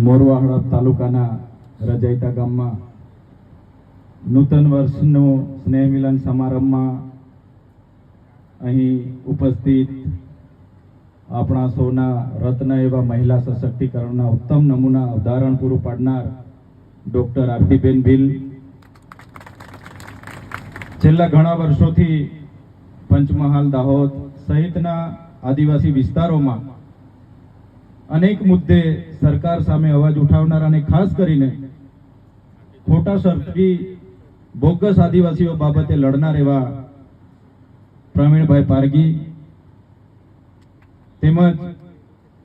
મોરવા હડપ તાલુકાના રજૈતા ગામમાં નૂતન વર્ષનો સ્નેહ મિલન સમારંભમાં અહીં ઉપસ્થિત આપણા સૌના રત્ન એવા મહિલા સશક્તિકરણના ઉત્તમ નમૂના ઉદાહરણ પૂરું પાડનાર ડોક્ટર આરતીબેન ભીલ છેલ્લા ઘણા વર્ષોથી પંચમહાલ, દાહોદ સહિતના આદિવાસી વિસ્તારોમાં અનેક મુદ્દે સરકાર સામે અવાજ ઉઠાવનાર અને ખાસ કરીને ખોટા શરતી બોગસ આદિવાસીઓ બાબતે લડનાર એવા પ્રવીણભાઈ પારગી તેમજ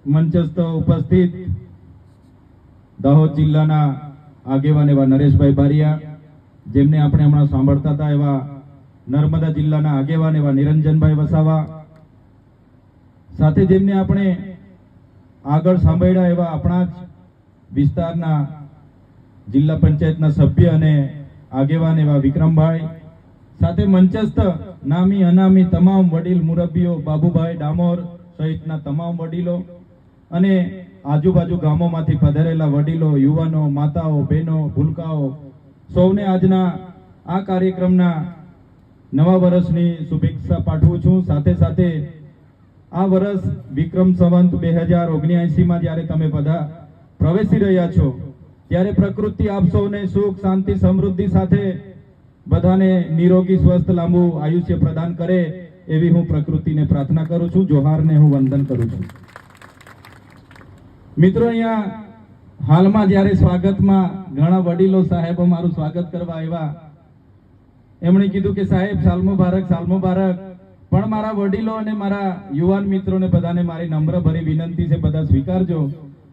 મંચસ્થ ઉપસ્થિત દાહોદ જિલ્લાના આગેવાન એવા નરેશભાઈ બારિયા, જેમને આપણે હમણાં સાંભળતા હતા એવા નર્મદા જિલ્લાના આગેવાન એવા નિરંજનભાઈ વસાવા, સાથે જેમને આપણે આગળ સાંભળ્યા એવા આપણા જ વિસ્તારના જિલ્લા પંચાયતના સભ્ય અને આગેવાન એવા વિક્રમભાઈ, સાથે મંચસ્થ નામી અનામી તમામ વડીલ મુરબ્બીઓ, બાબુભાઈ ડામોર સહિતના તમામ વડીલો અને આજુબાજુ ગામોમાંથી પધારેલા વડીલો, યુવાનો, માતાઓ, બહેનો, ભૂલકાઓ સૌને આજના આ કાર્યક્રમના નવા વર્ષની શુભેચ્છા પાઠવું છું। સાથે સાથે આ વર્ષ વિક્રમ સંવંત 2079 જ્યારે તમે બધા પ્રવેશી રહ્યા છો ત્યારે પ્રકૃતિ આપ સૌને સુખ, શાંતિ, સમૃદ્ધિ સાથે બધાને નિરોગી, સ્વસ્થ, લાંબુ આયુષ્ય પ્રદાન કરે એવી હું પ્રકૃતિને પ્રાર્થના કરું છું, જોહારને હું વંદન કરું છું। મિત્રો, અહીંયા હાલમાં જ્યારે સ્વાગતમાં ઘણા વડીલો સાહેબો મારું સ્વાગત કરવા આવ્યા, એમણે કીધું કે સાહેબ સાલ મુબારક, સાલ મુબારક। પણ મારા વડીલો અને મારા યુવાન મિત્રોને બધાને મારી નમ્ર ભરી વિનંતી છે, બધા સ્વીકારજો,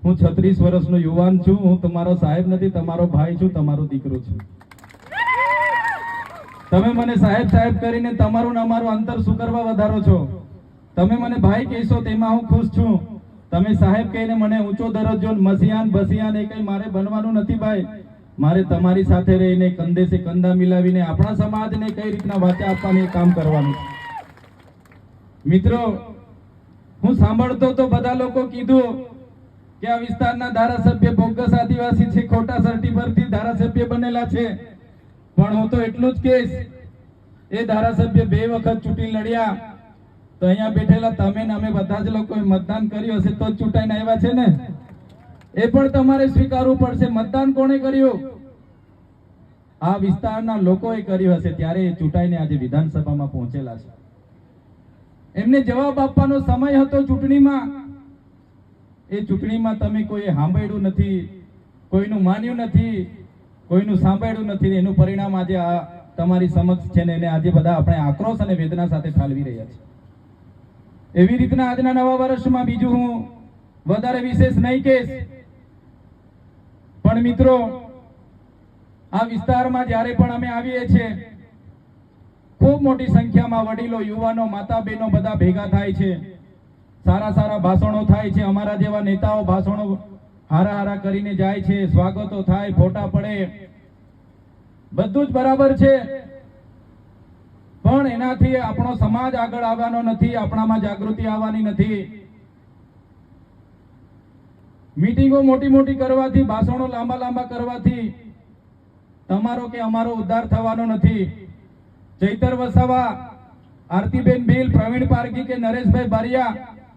હું 36 વર્ષનો યુવાન છું, હું તમારો સાહેબ નથી, તમારો ભાઈ છું, તમારો દીકરો છું। તમે મને સાહેબ સાહેબ કરીને તમારું ને અમારું અંતર શું કરવા વધારો છો? તમે મને ભાઈ કહેશો તેમાં હું ખુશ છું। તમે સાહેબ કહીને મને ઊંચો દરજ્જો, મસીહાન બસીહાન એ કઈ મારે બનવાનું નથી ભાઈ, મારે તમારી સાથે રહીને કંધે સે કંધા મિલાવીને આપણા સમાજને કઈ રીતના વાચા આપવાની કામ કરવાનું છે। મિત્રો, હું સાંભળતો તો બધા લોકો કીધું કે આ વિસ્તારના ધારાસભ્ય બોગસ આદિવાસી છે, ખોટા સર્ટી પરથી ધારાસભ્ય બનેલા છે, પણ હું તો એટલું જ કહીશ, એ ધારાસભ્ય 2 વખત ચૂંટણી લડ્યા તો અહીંયા બેઠેલા તમે ને અમે બધા જ લોકોએ મતદાન કર્યું હશે તો જ ચૂંટાઈને આવ્યા છે ને? એ પણ તમારે સ્વીકારવું પડશે। મતદાન કોણે કર્યું? આ વિસ્તારના લોકોએ કર્યું હશે, ત્યારે એ ચૂંટાઈને આજે વિધાનસભામાં પહોંચેલા છે। એમને જવાબ આપવાનો સમય હતો ચૂંટણીમાં, એ ચૂંટણીમાં તમે કોઈ સાંભળ્યું નથી, કોઈનું માન્યું નથી, કોઈનું સાંભળ્યું નથી, એનું પરિણામ આજે આ તમારી સમક્ષ છે ને એને આજે બધા આપણે આક્રોશ અને વેદના સાથે ઠાલવી રહ્યા છીએ। એવી રીતના આજના નવા વર્ષમાં બીજું હું વધારે વિશેષ નહીં કહીશ, પણ મિત્રો, આ વિસ્તારમાં જ્યારે પણ અમે આવીએ છીએ ખૂબ મોટી સંખ્યામાં વડીલો, યુવાનો, માતા, બહેનો બધા ભેગા થાય છે, સારા સારા ભાષણો થાય છે, અમારા જેવા નેતાઓ ભાષણો હારા હારા કરીને જાય છે, સ્વાગતો થાય, ફોટા પડે, બધું જ બરાબર છે, પણ એનાથી આપણો સમાજ આગળ આવવાનો નથી, આપણામાં જાગૃતિ આવવાની નથી। મીટિંગો મોટી મોટી કરવાથી, ભાષણો લાંબા લાંબા કરવાથી તમારો કે અમારો ઉદ્ધાર થવાનો નથી। ચૈતર વસાવા, આરતીબેન ભીલ, પ્રવીણ પારગી કે નરેશભાઈ બારિયા,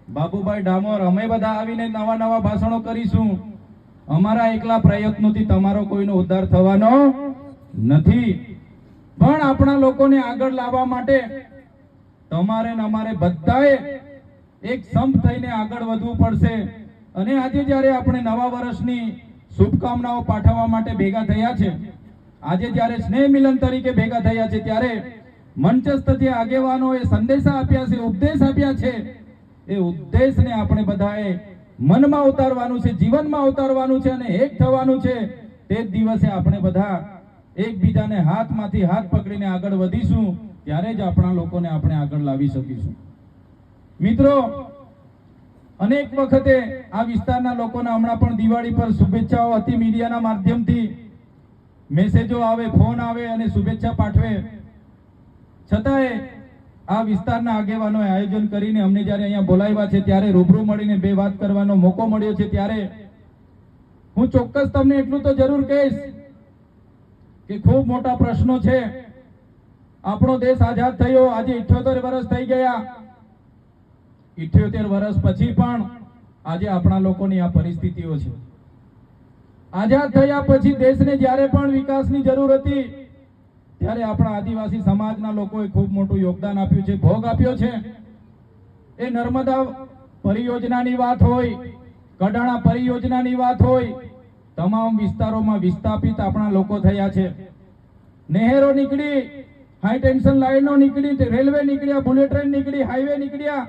બાબુભાઈ ડામોર, અમે બધા આવીને નવા નવા ભાષણો કરીશું, અમારા એકલા પ્રયત્નોથી તમારો કોઈનો ઉદ્ધાર થવાનો નથી। પણ આપણા લોકોને આગળ લાવવા માટે તમારે ને અમારે બધાએ એક સંપ થઈને આગળ વધવું પડશે। અને આજે જ્યારે આપણે નવા વર્ષની શુભકામનાઓ પાઠવવા માટે ભેગા થયા છે, આજે જ્યારે સ્નેહ મિલન તરીકે ભેગા થયા છે, ત્યારે મંચસ્થ જે આગેવાનોએ સંદેશા આપ્યા છે, ઉપદેશ આપ્યા છે, એ ઉપદેશને આપણે બધાએ મનમાં ઉતારવાનું છે, જીવનમાં ઉતારવાનું છે અને એક થવાનું છે। તે જ દિવસે આપણે બધા એકબીજાને હાથમાંથી હાથ પકડીને આગળ વધીશું, ત્યારે જ આપણા લોકોને આપણે આગળ લાવી શકીશું। મિત્રો, અનેક વખતે આ વિસ્તારના લોકોના હમણાં પણ દિવાળી પર શુભેચ્છાઓ હતી, મીડિયાના માધ્યમથી મેસેજો આવે, ફોન આવે અને શુભેચ્છા પાઠવે, છતાંય આ વિસ્તારના આગેવાનોએ આયોજન કરીને અમને જ્યારે અહીંયા બોલાવ્યા છે ત્યારે રૂબરૂ મળીને બે વાત કરવાનો મોકો મળ્યો છે ત્યારે હું ચોક્કસ તમને એટલું તો જરૂર કહીશ કે ખૂબ મોટા પ્રશ્નો છે. આપણો દેશ આઝાદ થયો આજે 78 વર્ષ થઈ ગયા. 78 વર્ષ પછી પણ આજે આપણા લોકોની આ પરિસ્થિતિઓ છે. આઝાદ થયા પછી દેશને જ્યારે પણ વિકાસની જરૂર હતી ત્યારે આપણા આદિવાસી સમાજના લોકોએ ખૂબ મોટું યોગદાન આપ્યું છે, ભોગ આપ્યો છે. એ નર્મદા પરિયોજનાની વાત હોય, કડાણા પરિયોજનાની વાત હોય, તમામ વિસ્તારોમાં વિસ્થાપિત આપણા લોકો થયા છે. નહેરો નીકળી, હાઈ ટેન્શન લાઈનો નીકળી, રેલવે નીકળ્યા, બુલેટ ટ્રેન નીકળી, હાઈવે નીકળ્યા.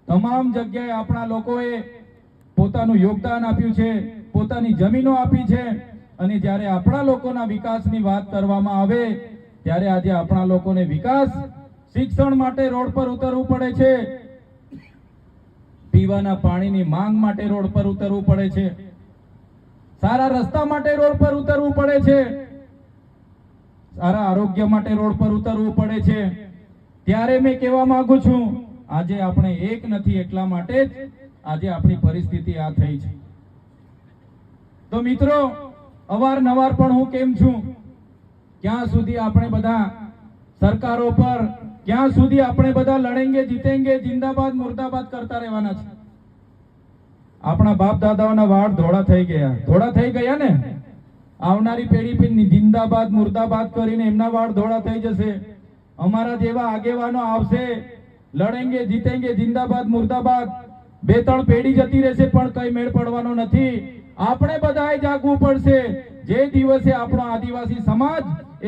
તમામ જગ્યાએ આપણા લોકોએ પોતાનું યોગદાન આપ્યું છે, પોતાની જમીનો આપી છે. અને જ્યારે આપણા લોકોના વિકાસની વાત કરવામાં આવે ત્યારે આજે આપણા લોકોને વિકાસ, શિક્ષણ માટે રોડ પર ઉતરવું પડે છે, પીવાના પાણીની માંગ માટે રોડ પર ઉતરવું પડે છે, સારા રસ્તા માટે રોડ પર ઉતરવું પડે છે, સારા આરોગ્ય માટે રોડ પર ઉતરવું પડે છે. ત્યારે મેં કહેવા માંગુ છું, આજે આપણે એક નથી એટલા માટે જ આજે આપણી પરિસ્થિતિ આ થઈ છે. તો મિત્રો, અવારનવાર પણ હું કેમ છું, ક્યાં સુધી આપણે બધા સરકારો પર, ક્યાં સુધી આપણે બધા લડેંગે જીતેંગે, જિંદાબાદ મુર્દાબાદ કરતા રહેવાના છે? આપણા બાપ દાદાઓના વાળ ધોળા થઈ ગયા ને. આવનારી પેઢી પર જિંદાબાદ મુર્દાબાદ કરીને એમના વાળ ધોળા થઈ જશે. અમારા જેવા આગેવાનો આવશે, લડેંગે જીતેંગે, જિંદાબાદ મુર્દાબાદ. 2-3 પેઢી જતી રહેશે પણ કઈ મેળ પડવાનો નથી. આપણે બધાએ જાગવું પડશે. જે દિવસે આપણો આદિવાસી સમાજ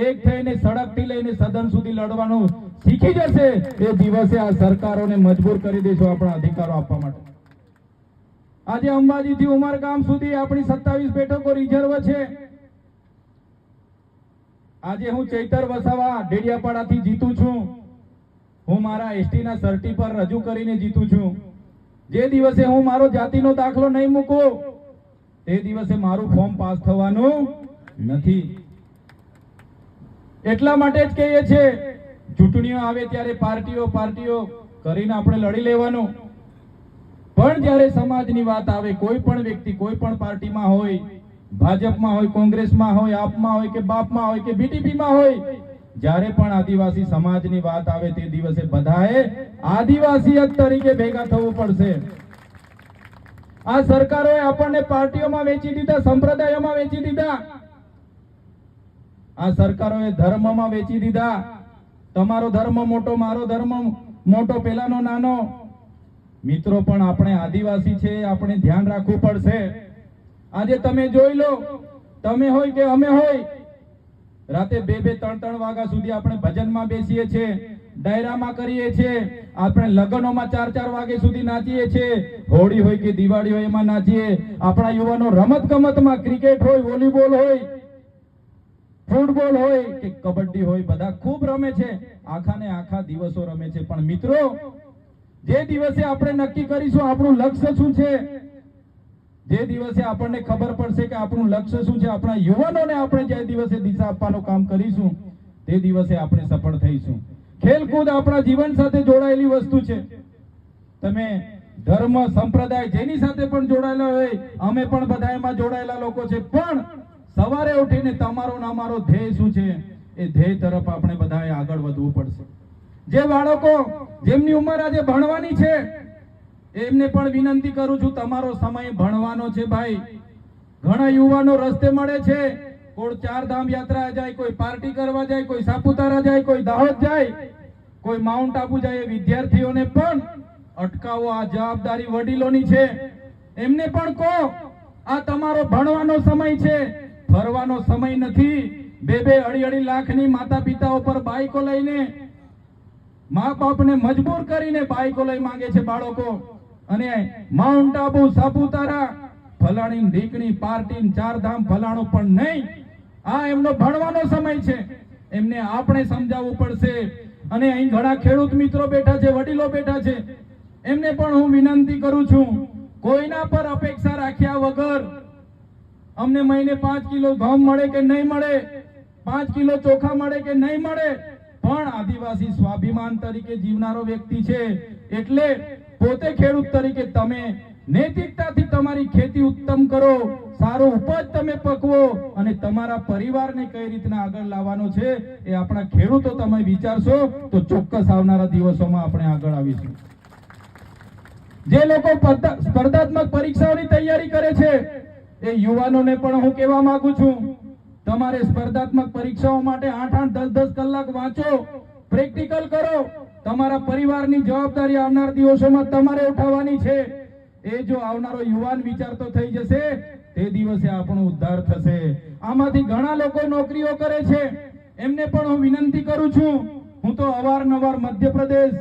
એક થઈને સડકથી લઈને સદન સુધી લડવાનું શીખી જશે એ દિવસે આ સરકારોને મજબૂર કરી દેશું આપણા અધિકારો આપવા માટે. આજે અંબાજીથી ઉમરગામ સુધી આપણી 27 બેઠકો રિઝર્વ છે. આજે હું ચૈતર વસાવા ડેડિયાપાડાથી જીતું છું. હું મારા એસટી ના સર્ટી પર રજૂ કરીને જીતું છું. જે દિવસે હું મારો જાતિનો દાખલો નહીં મૂકું તે દિવસે મારું ફોર્મ પાસ થવાનું નથી. એટલા માટે જ કહીએ છીએ, ચૂંટણીઓ આવે ત્યારે પાર્ટીઓ કરીને આપણે લડી લેવાનું. પણ જ્યારે સમાજની વાત આવે, કોઈ પણ વ્યક્તિ કોઈ પણ પાર્ટીમાં હોય, ભાજપમાં હોય, કોંગ્રેસમાં હોય, આપમાં હોય કે બાપમાં હોય કે બીટીપીમાં હોય, જ્યારે પણ આદિવાસી સમાજની વાત આવે તે દિવસે બધાએ આદિવાસી તરીકે ભેગા થવું પડશે. આ સરકારોએ આપણને પાર્ટીઓમાં વેચી દીધા, સંપ્રદાયોમાં વેચી દીધા. આ સરકારોએ ધર્મમાં વેચી દીધા. તમારો ધર્મ મોટો, મારો ધર્મ મોટો, પેલાનો નાનો. મિત્રો, પણ આપણે આદિવાસી છે, આપણે ધ્યાન રાખવું પડશે. આજે તમે જોઈ લો, તમે હોય કે અમે હોય, રાતે 2-3 વાગ્યા સુધી આપણે ભજનમાં બેસીએ છીએ, ડાયરામાં કરીએ છીએ, આપણે લગ્નોમાં 4 વાગે સુધી નાચીએ છીએ, હોળી હોય કે દિવાળી હોય એમાં નાચીએ. આપણા યુવાનો રમત ગમતમાં, ક્રિકેટ હોય, વોલીબોલ હોય, ફૂટબોલ હોય કે કબડ્ડી હોય, બધા ખૂબ રમે છે, આખા ને આખા દિવસો રમે છે. પણ મિત્રો, જે દિવસે આપણે નક્કી કરીશું આપણું લક્ષ્ય શું છે, જે દિવસે આપણને ખબર પડશે કે આપણું લક્ષ્ય શું છે, આપણા યુવાનોને આપણે જે દિવસે દિશા આપવાનું કામ કરીશું તે દિવસે આપણે સફળ થઈશું. ખેલકૂદ આપણા જીવન સાથે જોડાયેલી વસ્તુ છે. તમે ધર્મ, સંપ્રદાય જેની સાથે પણ જોડાયેલા હોય, અમે પણ બધા એમાં જોડાયેલા લોકો છે. પણ સવારે ઉઠીને તમારો ને અમારો ધ્યેય શું છે, એ ધ્યેય તરફ આપણે બધાએ આગળ વધવું પડશે. જે બાળકો જેમની ઉંમર આજે ભણવાની છે એમને પણ વિનંતી કરું છું, તમારો સમય ભણવાનો છે ભાઈ. ઘણા યુવાનો રસ્તે મળે છે, કોઈ 4 ધામ યાત્રા જાય, કોઈ પાર્ટી કરવા જાય, કોઈ સાપુતારા જાય, કોઈ દાહોદ જાય, કોઈ માઉન્ટ આબુ જાય. વિદ્યાર્થીઓને પણ અટકાવો, આ જવાબદારી વડીલોની છે. એમને પણ કહો, આ તમારો ભણવાનો સમય છે, ફરવાનો સમય નથી. 2-2 લાખની માતા પિતાઓ પર બાઈકો લઈને, મા બાપને મજબૂર કરીને બાઈકો લઈ માંગે છે બાળકો. અને માઉન્ટ આબુ, સાપુતારા, ફલાણી ઢીકણી પાર્ટી, 4 ધામ ફલાણું પણ નહીં. આ એમનો ભણવાનો સમય છે, એમને આપણે સમજાવવું પડશે. અને અહીં ઘણા ખેડૂત મિત્રો બેઠા છે, વડીલો બેઠા છે, એમને પણ હું વિનંતી કરું છું, કોઈના પર અપેક્ષા રાખ્યા વગર અમને મહિને 5 કિલો ઘઉં મળે કે નહીં મળે, 5 કિલો ચોખા મળે કે નહીં મળે, પણ આદિવાસી સ્વાભિમાન તરીકે જીવનારો વ્યક્તિ છે, એટલે પોતે ખેડૂત તરીકે તમે નૈતિકતાથી તમારી ખેતી ઉત્તમ કરો, સારો ઉપજ તમે પકવો અને તમારા પરિવારને કઈ રીતના આગળ લાવવાનો છે એ આપણા ખેડૂતો તમે વિચારશો તો ચોક્કસ આવનારા દિવસોમાં આપણે આગળ આવીશું. જે લોકો સ્પર્ધાત્મક પરીક્ષાઓની તૈયારી કરે છે એ યુવાનોને પણ હું કહેવા માંગુ છું, તમારે સ્પર્ધાત્મક પરીક્ષાઓ માટે 8-8 10-10 કલાક વાંચો, પ્રેક્ટિકલ કરો. તમારા પરિવારની જવાબદારી આવનાર દિવસોમાં તમારે ઉઠાવવાની છે. એ જો આવનારો યુવાન વિચારતો થઈ જશે તે દિવસે આપણો ઉદ્ધાર થશે. આમાંથી ઘણા લોકો નોકરીઓ કરે છે, એમને પણ હું વિનંતી કરું છું. હું તો અવારનવાર મધ્યપ્રદેશ,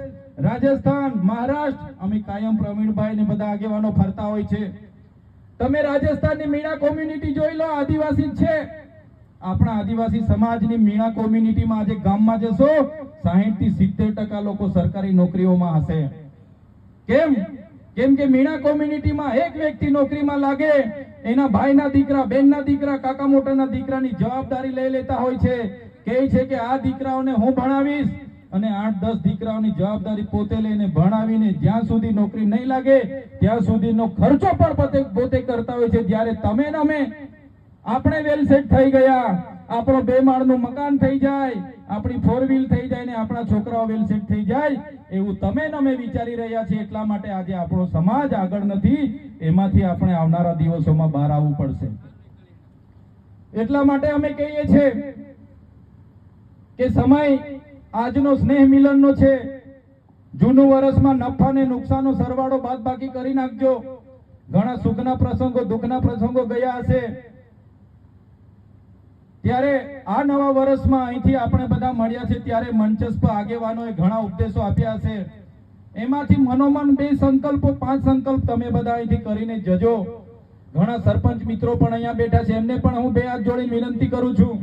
રાજસ્થાન, મહારાષ્ટ્ર અમે કાયમ પ્રવીણભાઈ ને બધા આગેવાનો ફરતા હોય છે. તમે રાજસ્થાનની મીણા કોમ્યુનિટી જોઈ લો, આદિવાસી છે. આપણા આદિવાસી સમાજની મીણા કોમ્યુનિટીમાં આજે ગામમાં જશો 60-70% લોકો સરકારી નોકરીઓમાં હશે. કેમ કે મીણા કોમ્યુનિટીમાં એક વ્યક્તિ નોકરીમાં લાગે, એના ભાઈના દીકરા, બહેનના દીકરા, કાકા મોટાના દીકરાની જવાબદારી લઈ લેતા હોય છે. કહે છે કે આ દીકરાઓને હું ભણાવીશ અને 8-10 દીકરાઓની જવાબદારી પોતે લઈને ભણાવીને જ્યાં સુધી નોકરી નહીં લાગે ત્યાં સુધીનો ખર્ચો પણ પોતે કરતા હોય છે. જ્યારે તમે ને અમે આપણે વેલ સેટ થઈ ગયા, આપણો 2 માળનું મકાન થઈ જાય, આપણી 4 વ્હીલ થઈ જાય ને આપણા છોકરાઓ વેલ સેટ થઈ જાય એવું તમે ને અમે વિચારી રહ્યા છીએ. એટલા માટે આજે આપણો સમાજ આગળ નથી, એમાંથી આપણે આવનારા દિવસોમાં બહાર આવવું પડશે. એટલા માટે અમે કહીએ છીએ કે સમય આજનો સ્નેહ મિલનનો છે. જૂનું વર્ષમાં નફા ને નુકસાનનો સરવાળો બાદબાકી કરી નાખજો. ઘણા સુખના પ્રસંગો, દુઃખના પ્રસંગો ગયા હશે, ત્યારે આ નવા વર્ષમાં અહીંથી આપણે બધા મળ્યા છે ત્યારે મંચસ્થ આગેવાનોએ ઘણા ઉપદેશો આપ્યા છે. એમાંથી મનોમન 2 સંકલ્પો 5 સંકલ્પ તમે બધા અહીંથી કરીને જજો. ઘણા સરપંચ મિત્રો પણ અહીંયા બેઠા છે, એમને પણ હું 2 હાથ જોડી વિનંતી કરું છું.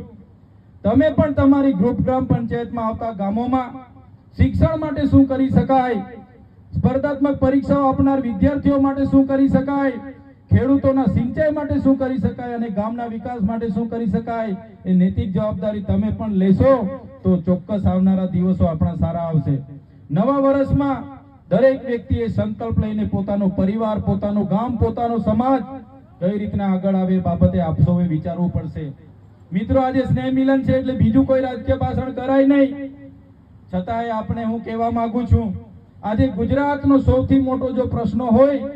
તમે પણ તમારી ગ્રુપ ગ્રામ પંચાયતમાં આવતા ગામોમાં શિક્ષણ માટે શું કરી શકાય, સ્પર્ધાત્મક પરીક્ષાઓ આપનાર વિદ્યાર્થીઓ માટે શું કરી શકાય, ખેડૂતોના સિંચાઈ માટે શું કરી શકાય અને ગામના વિકાસ માટે શું કરી શકાય, એ નૈતિક જવાબદારી તમે પણ લેશો તો ચોક્કસ આવનારા દિવસો આપણા સારા આવશે. નવા વર્ષમાં દરેક વ્યક્તિએ સંકલ્પ લઈને પોતાનો પરિવાર, પોતાનું ગામ, પોતાનો સમાજ કઈ રીતના આગળ આવે એ બાબતે આપ સૌએ વિચારવું પડશે. મિત્રો, આજે સ્નેહ મિલન છે એટલે બીજું કોઈ રાજકીય ભાષણ કરાય નહીં. છતાંય આપણે હું કહેવા માંગુ છું, આજે ગુજરાતનો સૌથી મોટો જો પ્રશ્ન હોય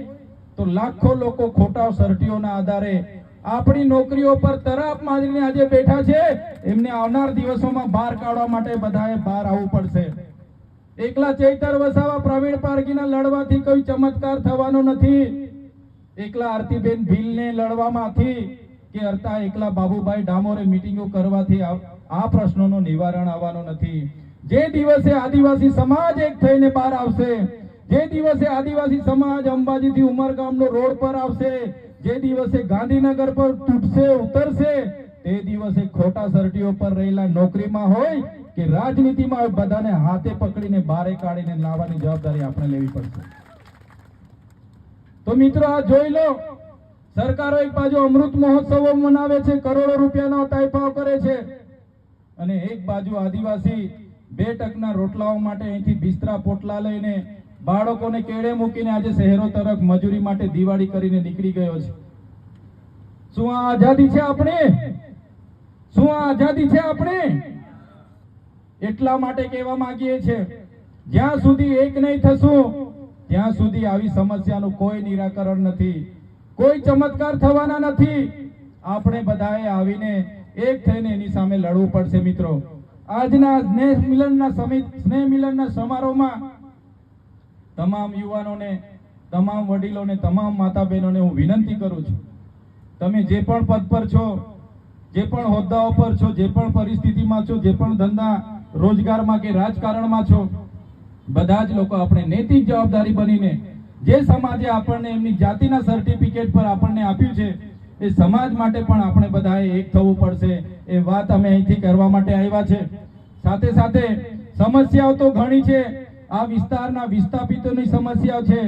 તો લાખો લોકો ખોટા સર્ટીઓના આધારે આપણી નોકરીઓ પર તરાપ મારીને આજે બેઠા છે. એમને આવનાર દિવસોમાં બહાર કાઢવા માટે બધાએ બહાર આવવું પડશે. એકલા ચૈતર વસાવા, પ્રવીણ પારગીના લડવાથી કોઈ ચમત્કાર થવાનો નથી. એકલા આરતીબેન ભીલને લડવામાંથી કે એકલા બાબુભાઈ ડામોરે મીટિંગો કરવાથી આ પ્રશ્નોનું નિવારણ આવવાનું નથી. જે દિવસે આદિવાસી સમાજ એક થઈને બહાર આવશે, જે દિવસે આદિવાસી સમાજ અંબાજીથી ઉમરગામનો રોડ પર આવશે, જે દિવસે ગાંધીનગર પર તૂટશે, ઉતરશે, તે દિવસે ખોટા સર્ટીઓ પર રહેલા નોકરીમાં હોય કે રાજનીતિમાં હોય બધાને હાથે પકડીને બારે કાઢીને લાવવાની જવાબદારી આપણે લેવી પડશે. તો મિત્રો, આ જોઈ લો, સરકારો એક બાજુ અમૃત મહોત્સવો મનાવે છે, કરોડો રૂપિયાનો તાઇફાઓ કરે છે, અને એક બાજુ આદિવાસી 2 રોટલાઓ માટે અહીંથી બિસ્તરા પોટલા લઈને બાળકોને કેળે મૂકીને આજે શહેરો તરફ મજૂરી માટે દિવાળી કરીને નીકળી ગયો છે. શું આ આઝાદી છે આપણે? શું આ આઝાદી છે આપણે? એટલા માટે કહેવા માંગીએ છીએ, જ્યાં સુધી એક નહીં થશું ત્યાં સુધી આવી સમસ્યાનું કોઈ નિરાકરણ નથી, કોઈ ચમત્કાર થવાના નથી. આપણે બધાએ આવીને એક થઈને એની સામે લડવું પડશે. મિત્રો, આજના સ્નેહ મિલનના સમારોહમાં તમામ યુવાનોને, તમામ વડીલોને, તમામ માતા બહેનોને હું વિનંતી કરું છું, તમે જે પણ પદ પર છો, જે પણ હોદ્દાઓ પર છો, જે પણ પરિસ્થિતિમાં છો, જે પણ ધંધા રોજગારમાં કે રાજકારણમાં છો, બધા જ લોકો આપણે નૈતિક જવાબદારી બનીને જે સમાજે આપણને એમની જાતિના સર્ટિફિકેટ પર આપણને આપ્યું છે એ સમાજ માટે પણ આપણે બધાએ એક થવું પડશે. એ વાત અમે અહીંથી કરવા માટે આવ્યા છે. સાથે સાથે સમસ્યાઓ તો ઘણી છે. આ વિસ્તારના વિસ્થાપિતોની સમસ્યાઓ છે,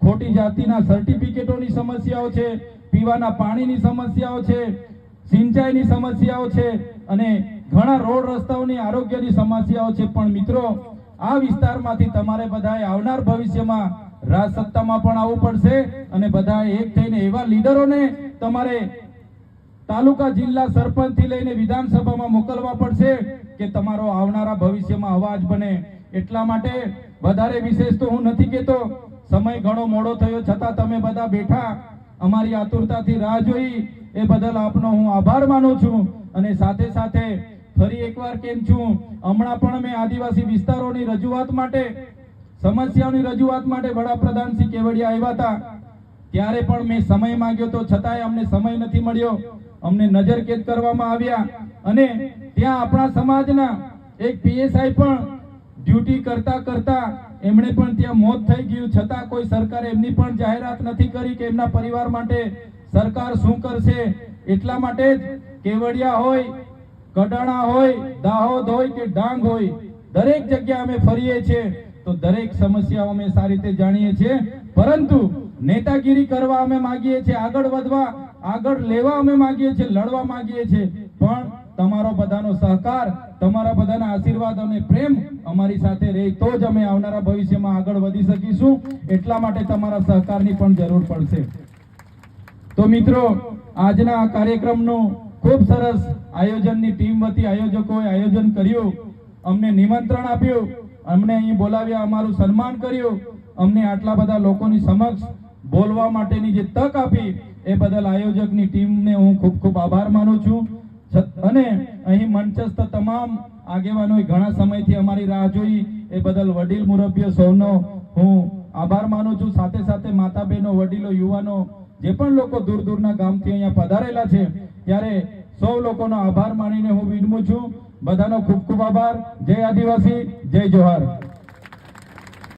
ખોટી જાતિના સર્ટિફિકેટોની સમસ્યાઓ છે, પીવાના પાણીની સમસ્યાઓ છે, સિંચાઈની સમસ્યાઓ છે, અને ઘણા રોડ રસ્તાઓની આરોગ્યની સમસ્યાઓ છે, પણ મિત્રો આ વિસ્તારમાંથી તમારે બધાએ આવનાર ભવિષ્યમાં રાજ સત્તામાં પણ આવવું પડશે અને બધાએ એક થઈને એવા લીડરોને તમારે તાલુકા જિલ્લા સરપંચ થી લઈને વિધાનસભામાં મોકલવા પડશે કે તમારો આવનારા ભવિષ્યમાં અવાજ બને. એટલા માટે વધારે વિશેષ તો હું નથી કહેતો, સમય ઘણો મોડો થયો છતાં તમે બધા બેઠા અમારી આતુરતાથી રાહ જોઈ, એ બદલ આપનો હું આભાર માનું છું. અને સાથે સાથે ફરી એકવાર કેમ છું, હમણાં પણ મેં આદિવાસી વિસ્તારોની રજૂઆત માટે, સમસ્યાઓની રજૂઆત માટે વડાપ્રધાન શ્રી કેવડિયા આવ્યા હતા, ત્યારે પણ મેં સમય માંગ્યો તો છતાંય અમને સમય નથી મળ્યો. અમને નજરકેદ કરવામાં આવ્યા અને ત્યાં આપણા સમાજના એક પીએસઆઈ પણ ડ્યુટી કરતા કરતા એમણે પણ ત્યાં મોત થઈ ગયું, છતાં કોઈ સરકારે એમની પણ જાહેરાત નથી કરી કે એમના પરિવાર માટે સરકાર શું કરશે. એટલા માટે જ કેવડિયા હોય, કડાણા હોય, દાહોદ હોય કે ડાંગ હોય, દરેક જગ્યાએ અમે ફરીએ છીએ તો દરેક સમસ્યાઓ અમે સારી રીતે જાણીએ છીએ. પરંતુ નેતાગીરી કરવા અમે માંગીએ છીએ, આગળ વધવા, આગળ લેવા અમે માંગીએ છીએ, લડવા માંગીએ છીએ, પણ તમારો બધાનો સહકાર, તમારા બધાના આશીર્વાદ અને પ્રેમ અમારી સાથે રહે તો જ અમે આવનારા ભવિષ્યમાં આગળ વધી શકીશું. એટલા માટે તમારા સહકારની પણ જરૂર પડશે. તો મિત્રો, આજના આ કાર્યક્રમનું ખૂબ સરસ આયોજનની ટીમ વતી આયોજકોએ આયોજન કર્યું, અમને નિમંત્રણ આપ્યું, અમને અહીં બોલાવ્યા, અમારું સન્માન કર્યું, અમને આટલા બધા લોકોની સમક્ષ બોલવા માટેની જે તક આપી એ બદલ આયોજકની ટીમને હું ખૂબ ખૂબ આભાર માનું છું. અને અહીં મંચસ્થ તમામ આગેવાનોએ ઘણા સમયથી અમારી રાહ જોઈ, એ બદલ વડીલ મુરબ્બીઓ સૌનો હું આભાર માનું છું. સાથે સાથે માતા બહેનો, વડીલો, યુવાનો, જે પણ લોકો દૂર દૂરના ગામથી અહીંયા પધારેલા છે, ત્યારે સૌ લોકોનો આભાર માનીને હું વિનમું છું. બધાનો ખૂબ ખૂબ આભાર. જય આદિવાસી, જય જોહાર.